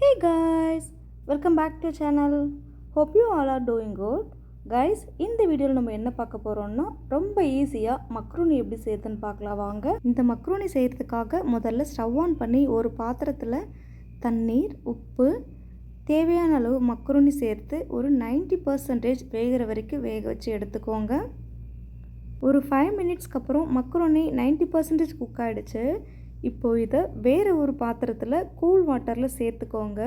Hey guys, welcome back to channel. Hope you all are doing good. Guys, இந்த வீடியோவில் நம்ம என்ன பார்க்க போகிறோம்னா ரொம்ப ஈஸியாக மக்ரூனி எப்படி செய்யறதுன்னு பார்க்கலாம் வாங்க. இந்த மக்ரூனி செய்கிறதுக்காக முதல்ல ஸ்டவ் ஆன் பண்ணி ஒரு பாத்திரத்தில் தண்ணீர், உப்பு, தேவையான அளவு மக்ரூனி சேர்த்து ஒரு 90% வேகிற வரைக்கும் வேக வச்சு எடுத்துக்கோங்க. ஒரு 5 மினிட்ஸ்க்கு அப்புறம் மக்ரூனி 90% குக் ஆகிடுச்சு. இப்போது இதை வேறு ஒரு பாத்திரத்தில் கூல் வாட்டரில் சேர்த்துக்கோங்க.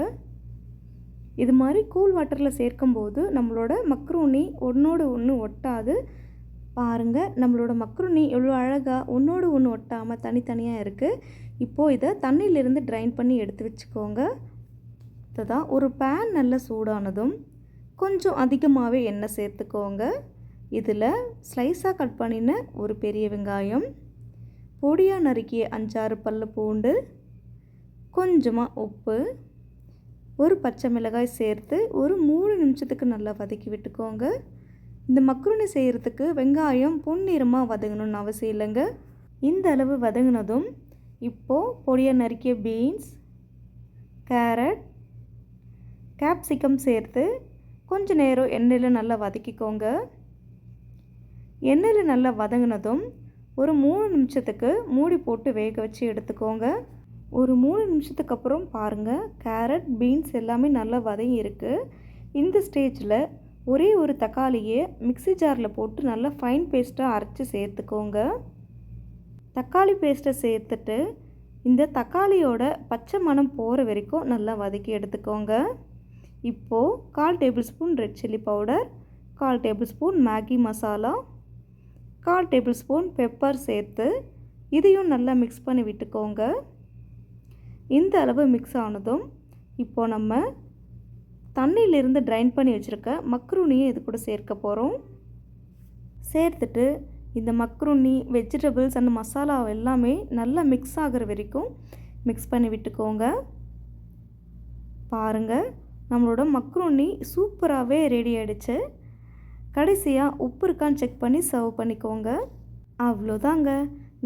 இது மாதிரி கூல் வாட்டரில் சேர்க்கும்போது நம்மளோட மக்ரூனி ஒன்றோடு ஒன்று ஒட்டாது. பாருங்கள், நம்மளோட மக்ரூனி எவ்வளோ அழகாக ஒன்றோடு ஒன்று ஒட்டாமல் தனித்தனியாக இருக்குது. இப்போது இதை தண்ணியிலிருந்து ட்ரைன் பண்ணி எடுத்து வச்சுக்கோங்க. இதுதான் ஒரு பேன் நல்லா சூடானதும் கொஞ்சம் அதிகமாகவே எண்ணெய் சேர்த்துக்கோங்க. இதில் ஸ்லைஸாக கட் பண்ணின ஒரு பெரிய வெங்காயம், பொடியாக நறுக்கிய 5-6 பல்லு பூண்டு, கொஞ்சமாக உப்பு, ஒரு பச்சை மிளகாய் சேர்த்து ஒரு 3 நிமிஷத்துக்கு நல்லா வதக்கி விட்டுக்கோங்க. இந்த மக்ரூனி செய்கிறதுக்கு வெங்காயம் பொன்னிறமாக வதங்கணும்னு அவசியம் இல்லைங்க. இந்த அளவு வதங்கினதும் இப்போது பொடியாக நறுக்கிய பீன்ஸ், கேரட், கேப்சிகம் சேர்த்து கொஞ்சம் நேரம் எண்ணெயில் நல்லா வதக்கிக்கோங்க. எண்ணெயில் நல்லா வதங்கினதும் ஒரு 3 நிமிஷத்துக்கு மூடி போட்டு வேக வச்சு எடுத்துக்கோங்க. ஒரு 3 நிமிஷத்துக்கு அப்புறம் பாருங்கள், கேரட், பீன்ஸ் எல்லாமே நல்லா வதங்கி இருக்குது. இந்த ஸ்டேஜில் ஒரே ஒரு தக்காளியை மிக்ஸி ஜாரில் போட்டு நல்லா ஃபைன் பேஸ்ட்டாக அரைச்சி சேர்த்துக்கோங்க. தக்காளி பேஸ்ட்டை சேர்த்துட்டு இந்த தக்காளியோட பச்சை மணம் போகிற வரைக்கும் நல்லா வதக்கி எடுத்துக்கோங்க. இப்போது 1/4 table spoon red chilli powder, 1/4 table spoon Maggi masala, 1/4 table spoon pepper சேர்த்து இதையும் நல்லா மிக்ஸ் பண்ணி விட்டுக்கோங்க. இந்த அளவு மிக்ஸ் ஆனதும் இப்போது நம்ம தண்ணியிலிருந்து ட்ரைன் பண்ணி வச்சுருக்க மக்ரூனியை இது கூட சேர்க்க போகிறோம். சேர்த்துட்டு இந்த மக்ரூனி, வெஜிடபிள்ஸ் அண்ட் மசாலா எல்லாமே நல்லா மிக்ஸ் ஆகிற வரைக்கும் மிக்ஸ் பண்ணி விட்டுக்கோங்க. பாருங்கள், நம்மளோட மக்ரூனி சூப்பராகவே ரெடி ஆகிடுச்சு. கடைசியாக உப்பு இருக்கான்னு செக் பண்ணி சர்வ் பண்ணிக்கோங்க. அவ்வளோதாங்க,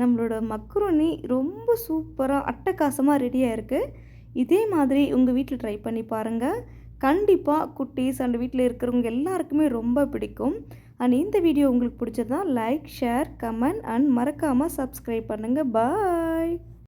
நம்மளோட மக்ரூனி ரொம்ப சூப்பராக அட்டகாசமாக ரெடியாக இருக்குது. இதே மாதிரி உங்கள் வீட்டில் ட்ரை பண்ணி பாருங்கள். கண்டிப்பாக குட்டீஸ் அண்ட் வீட்டில் இருக்கிறவங்க எல்லாருக்குமே ரொம்ப பிடிக்கும். அண்ட் இந்த வீடியோ உங்களுக்கு பிடிச்சதா லைக், ஷேர், கமெண்ட் அண்ட் மறக்காமல் சப்ஸ்கிரைப் பண்ணுங்கள். பாய்.